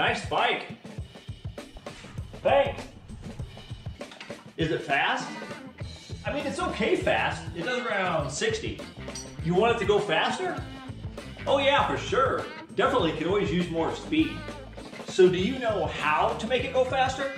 nice bike. Thanks. Is it fast? I mean, it's okay fast. It does around 60. You want it to go faster? Oh yeah, for sure. Definitely could always use more speed. So do you know how to make it go faster?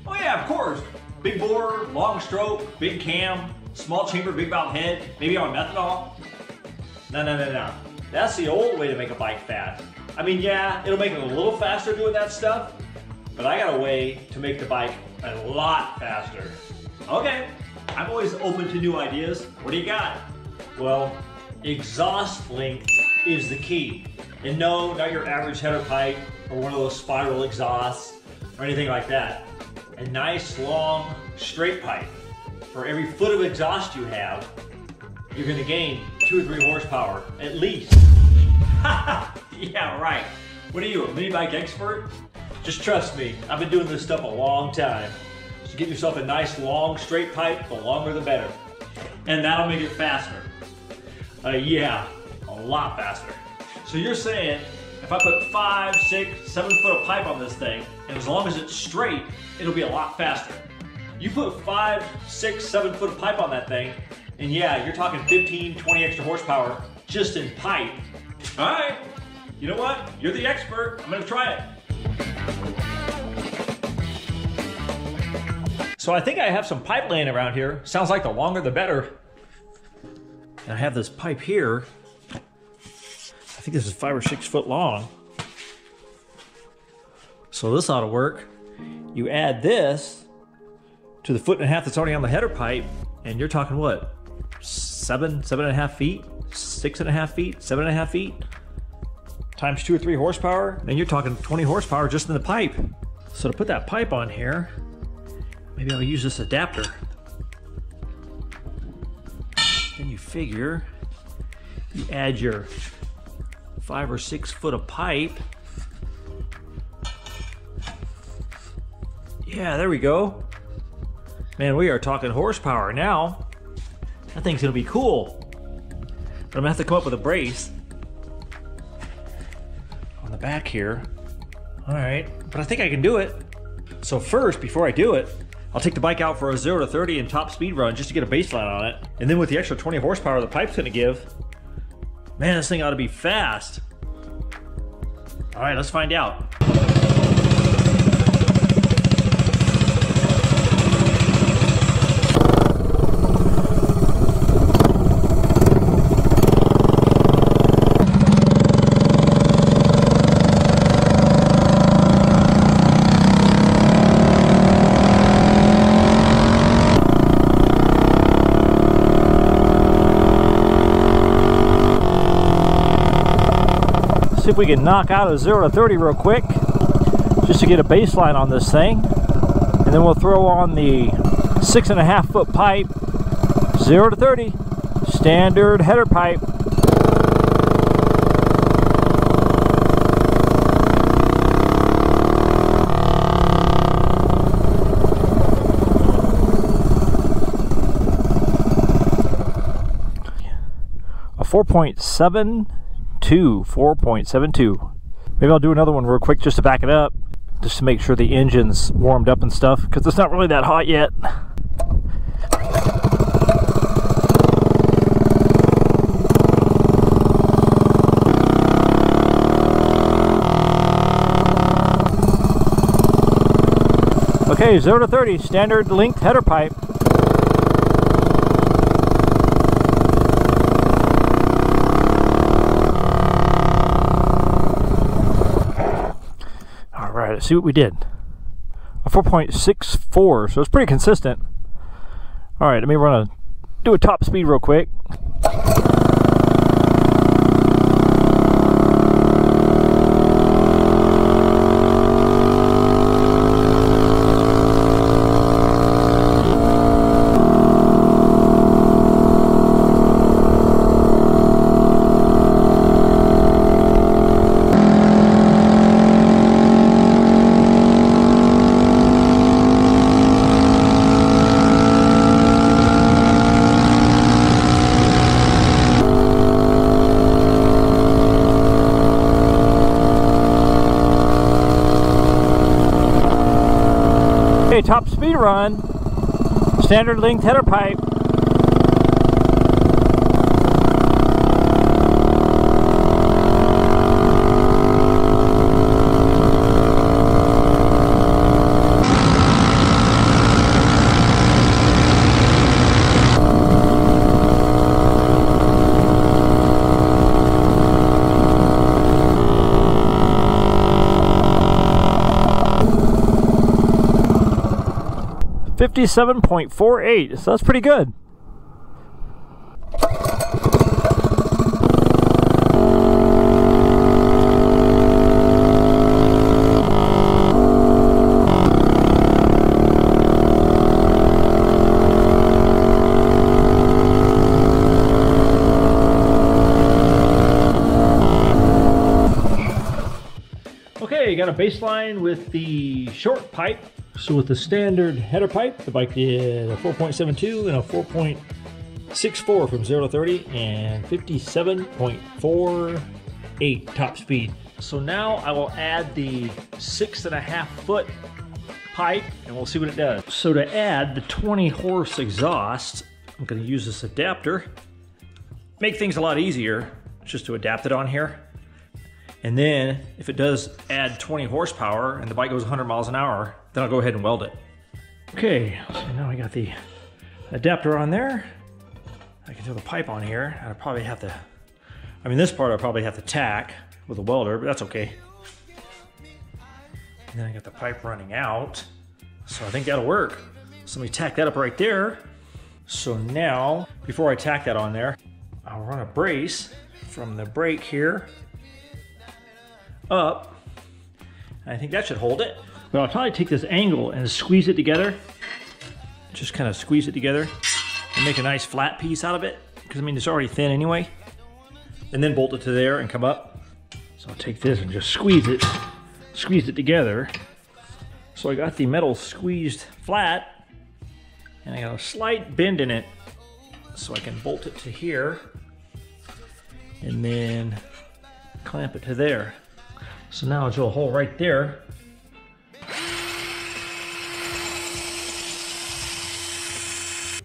Oh yeah, of course. Big bore, long stroke, big cam, small chamber, big valve head, maybe on methanol. No. That's the old way to make a bike fast. I mean, yeah, it'll make it a little faster doing that stuff, but I got a way to make the bike a lot faster. Okay, I'm always open to new ideas. What do you got? Well, exhaust length is the key. And no, not your average header pipe or one of those spiral exhausts or anything like that. A nice, long, straight pipe. For every foot of exhaust you have, you're gonna gain 2 or 3 horsepower, at least. Yeah, right. What are you, a mini bike expert? Just trust me, I've been doing this stuff a long time. So get yourself a nice, long, straight pipe, the longer the better. And that'll make it faster. Yeah, a lot faster. So you're saying, if I put 5, 6, 7 foot of pipe on this thing, and as long as it's straight, it'll be a lot faster. You put 5, 6, 7 foot of pipe on that thing, and yeah, you're talking 15, 20 extra horsepower just in pipe. All right, you know what? You're the expert. I'm gonna try it. So I think I have some pipe laying around here. Sounds like the longer the better. And I have this pipe here. I think this is 5 or 6 foot long. So this ought to work. You add this to the 1.5 foot that's already on the header pipe, and you're talking what? 7.5 feet? 6.5 feet? 7.5 feet? Times 2 or 3 horsepower, then you're talking 20 horsepower just in the pipe. So to put that pipe on here, maybe I'll use this adapter. Then you figure, you add your 5 or 6 foot of pipe. Yeah, there we go. Man, we are talking horsepower now. That thing's gonna be cool. But I'm gonna have to come up with a brace on the back here. All right, but I think I can do it. So first, before I do it, I'll take the bike out for a 0 to 30 and top speed run just to get a baseline on it. And then with the extra 20 horsepower the pipe's gonna give, man, this thing ought to be fast. All right, let's find out. See if we can knock out a 0 to 30 real quick just to get a baseline on this thing, and then we'll throw on the 6.5 foot pipe, 0 to 30 standard header pipe. A 4.72. Maybe I'll do another one real quick just to back it up, just to make sure the engine's warmed up and stuff, because it's not really that hot yet. Okay, 0 to 30, standard length header pipe. Let's see what we did. A 4.64, so it's pretty consistent. All right, let me do a top speed real quick. Okay, top speed run. Standard length header pipe. .48, so that's pretty good. Okay, got a baseline with the short pipe. So with the standard header pipe, the bike did a 4.72 and a 4.64 from 0 to 30 and 57.48 top speed. So now I will add the 6.5 foot pipe and we'll see what it does. So to add the 20 horse exhaust, I'm going to use this adapter. Make things a lot easier just to adapt it on here. And then if it does add 20 horsepower and the bike goes 100 miles an hour, then I'll go ahead and weld it. Okay, so now I got the adapter on there. I can throw the pipe on here. I'll probably have to, I mean this part I'll probably have to tack with a welder, but that's okay. And then I got the pipe running out. So I think that'll work. So let me tack that up right there. So now, before I tack that on there, I'll run a brace from the brake here up. I think that should hold it. But I'll probably take this angle and squeeze it together. Just kind of squeeze it together and make a nice flat piece out of it. Because I mean, it's already thin anyway. And then bolt it to there and come up. So I'll take this and just squeeze it together. So I got the metal squeezed flat and I got a slight bend in it. So I can bolt it to here and then clamp it to there. So now I'll drill a hole right there.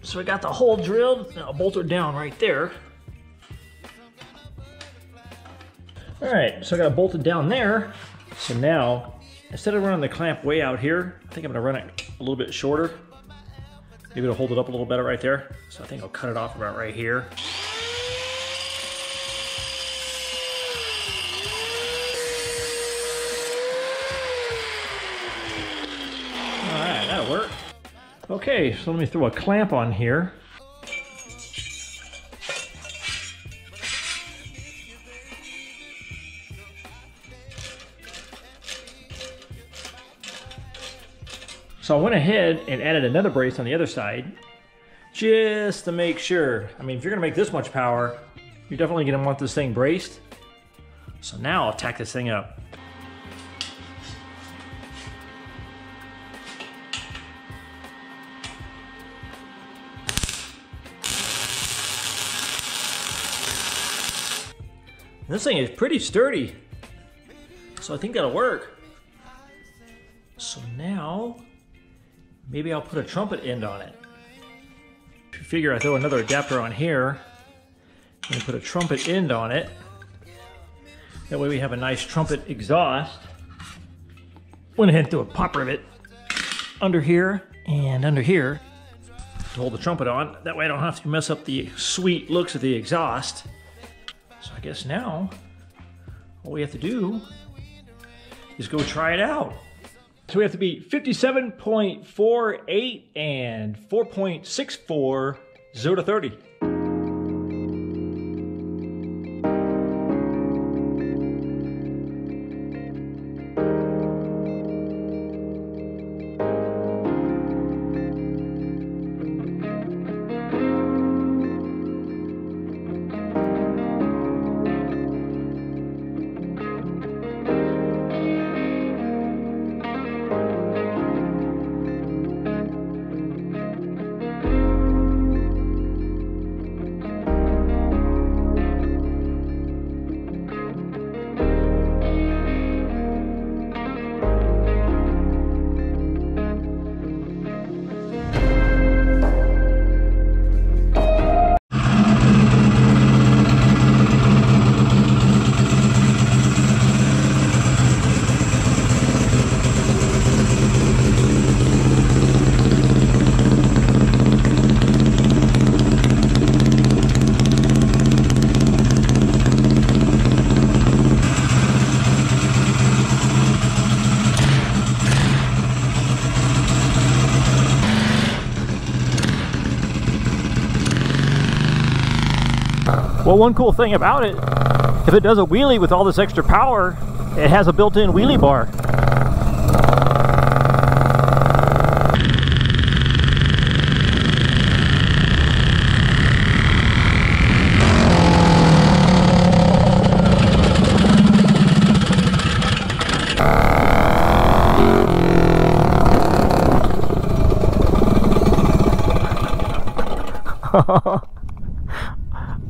So I got the hole drilled, and I'll bolt it down right there. All right, so I got it bolted down there. So now, instead of running the clamp way out here, I think I'm gonna run it a little bit shorter. Maybe it'll hold it up a little better right there. So I think I'll cut it off about right here. All right, that'll work. Okay, so let me throw a clamp on here. So I went ahead and added another brace on the other side, just to make sure. I mean, if you're gonna make this much power, you're definitely gonna want this thing braced. So now I'll tack this thing up. This thing is pretty sturdy, so I think that'll work. So now, maybe I'll put a trumpet end on it. If you figure I throw another adapter on here, and put a trumpet end on it. That way we have a nice trumpet exhaust. Went ahead and threw a pop rivet under here and under here to hold the trumpet on. That way I don't have to mess up the sweet looks of the exhaust. So I guess now, all we have to do is go try it out. So we have to beat 57.48 and 4.64 0 to 30. Well, one cool thing about it, if it does a wheelie with all this extra power, it has a built-in wheelie bar.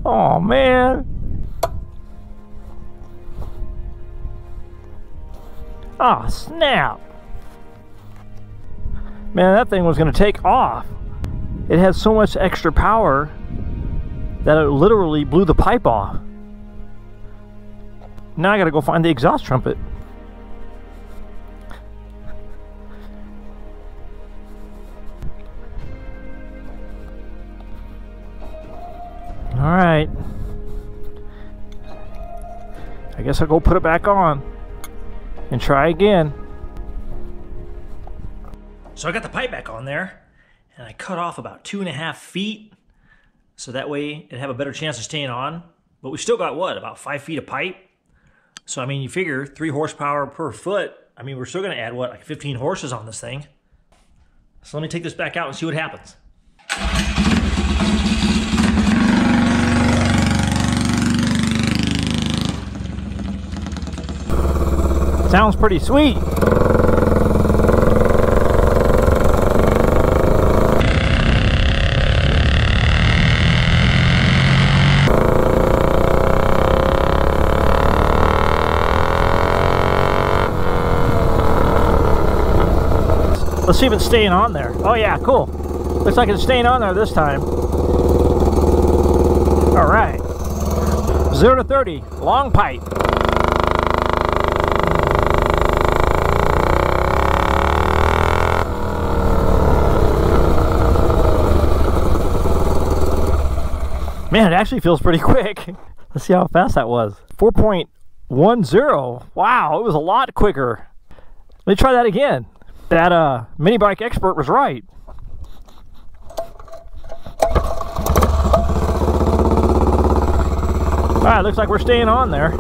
Oh man. Oh snap. Man, that thing was going to take off. It had so much extra power that it literally blew the pipe off. Now I got to go find the exhaust trumpet. Alright, I guess I'll go put it back on and try again. So I got the pipe back on there, and I cut off about 2.5 feet, so that way it'd have a better chance of staying on. But we still got, what, about 5 feet of pipe? So I mean, you figure 3 horsepower per foot, I mean, we're still gonna add, what, like 15 horses on this thing. So let me take this back out and see what happens. Sounds pretty sweet. Let's see if it's staying on there. Oh yeah, cool. Looks like it's staying on there this time. All right. 0 to 30, long pipe. Man, it actually feels pretty quick. Let's see how fast that was. 4.10. Wow, it was a lot quicker. Let me try that again. That minibike expert was right. All right, looks like we're staying on there.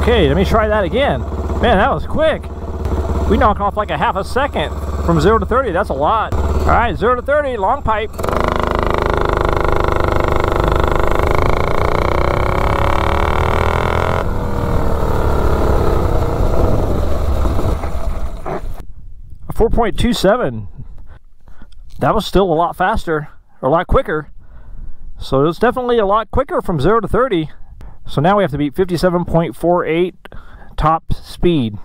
Okay, let me try that again. Man, that was quick. We knocked off like a half a second from 0 to 30. That's a lot. All right, 0 to 30, long pipe. A 4.27. That was still a lot faster, or a lot quicker. So it's definitely a lot quicker from 0 to 30. So now we have to beat 57.48 top speed.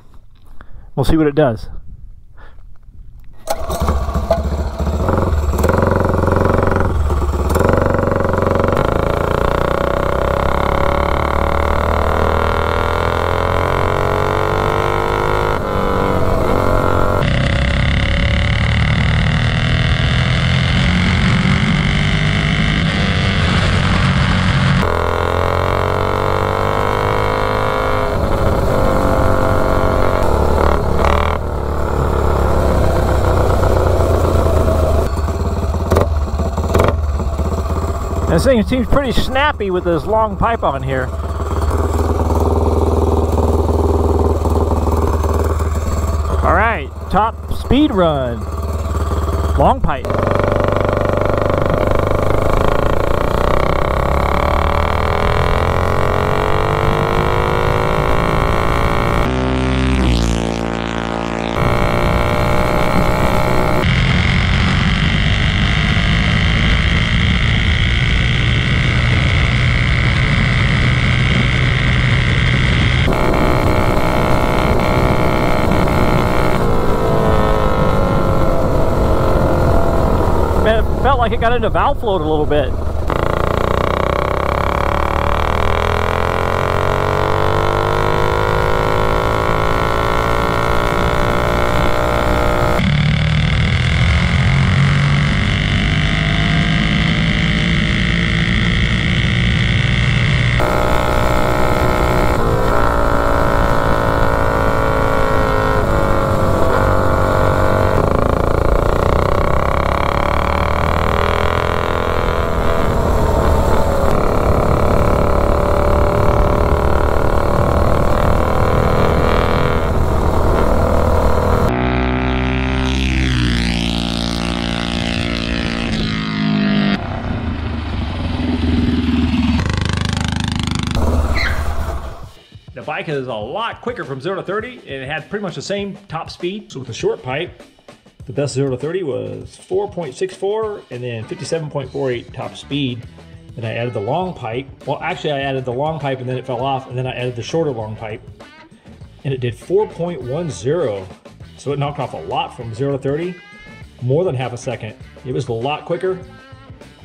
We'll see what it does. This thing seems pretty snappy with this long pipe on here. All right, top speed run, long pipe. Felt like it got into valve float a little bit. bike is a lot quicker from 0 to 30, and it had pretty much the same top speed. So with the short pipe, the best 0 to 30 was 4.64 and then 57.48 top speed. Then I added the long pipe. Well, actually I added the long pipe and then it fell off, and then I added the shorter long pipe and it did 4.10. So it knocked off a lot from 0 to 30, more than half a second. It was a lot quicker.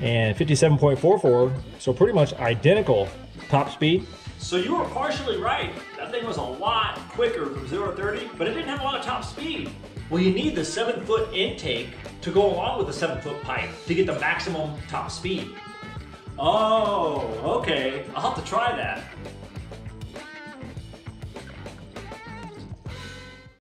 And 57.44, so pretty much identical top speed. So you were partially right. That thing was a lot quicker from 0 to 30, but it didn't have a lot of top speed. Well, you need the 7-foot intake to go along with the 7-foot pipe to get the maximum top speed. Oh, okay. I'll have to try that.